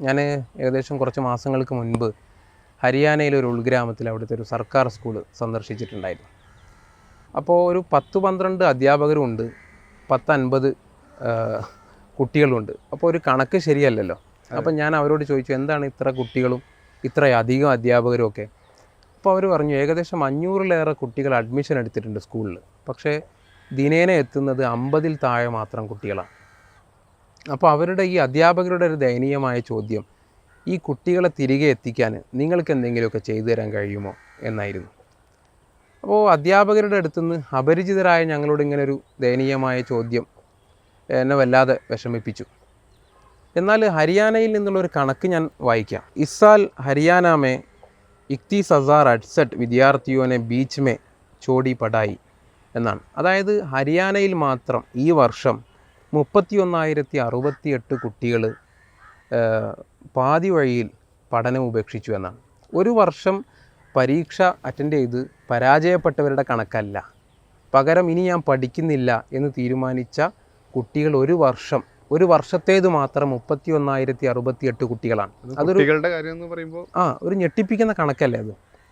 ഞാൻ ഏകദേശം കുറച്ച് മാസങ്ങൾക്ക് മുൻപ് ഹരിയാനയിലെ ഒരു ഉൾഗ്രാമത്തിൽ അവിടുത്തെ ഒരു സർക്കാർ സ്കൂൾ സന്ദർശിച്ചിട്ടുണ്ടായിരുന്നു. അപ്പോൾ ഒരു 10-12 അധ്യാപകരുമുണ്ട്, 10-50 കുട്ടികളുണ്ട്. അപ്പോൾ ഒരു കണക്ക് ശരിയല്ലല്ലോ. അപ്പം ഞാൻ അവരോട് ചോദിച്ചു, എന്താണ് ഇത്ര കുട്ടികളും ഇത്രയധികം അധ്യാപകരും ഒക്കെ? അപ്പോൾ അവർ പറഞ്ഞു, ഏകദേശം 500-ലേറെ കുട്ടികൾ അഡ്മിഷൻ എടുത്തിട്ടുണ്ട് സ്കൂളിൽ. പക്ഷേ ദിനേന എത്തുന്നത് 50-ൽ താഴെ മാത്രം കുട്ടികളാണ്. അപ്പോൾ അവരുടെ ഈ അധ്യാപകരുടെ ഒരു ദയനീയമായ ചോദ്യം, ഈ കുട്ടികളെ തിരികെ എത്തിക്കാൻ നിങ്ങൾക്ക് എന്തെങ്കിലുമൊക്കെ ചെയ്തു തരാൻ കഴിയുമോ എന്നായിരുന്നു. അപ്പോൾ അധ്യാപകരുടെ അടുത്തുനിന്ന് അപരിചിതരായ ഞങ്ങളോട് ഇങ്ങനെ ഒരു ദയനീയമായ ചോദ്യം എന്നെ വല്ലാതെ വിഷമിപ്പിച്ചു. എന്നാൽ ഹരിയാനയിൽ നിന്നുള്ളൊരു കണക്ക് ഞാൻ വായിക്കാം. ഇസാൽ ഹരിയാന മേ 31,068 വിദ്യാർത്ഥിയോനെ ബീച്ച് മേ ചോടി പടായി എന്നാണ്. അതായത് ഹരിയാനയിൽ മാത്രം ഈ വർഷം 31,068 കുട്ടികൾ പാതി വഴിയിൽ പഠനം ഉപേക്ഷിച്ചു എന്നാണ്. ഒരു വർഷം പരീക്ഷ അറ്റൻഡ് ചെയ്ത് പരാജയപ്പെട്ടവരുടെ കണക്കല്ല, പകരം ഇനി ഞാൻ പഠിക്കുന്നില്ല എന്ന് തീരുമാനിച്ച കുട്ടികൾ ഒരു വർഷത്തേത് മാത്രം 31,068 കുട്ടികളാണ്. അതൊരു കാര്യം എന്ന് പറയുമ്പോൾ ഒരു ഞെട്ടിപ്പിക്കുന്ന കണക്കല്ലേ അത്.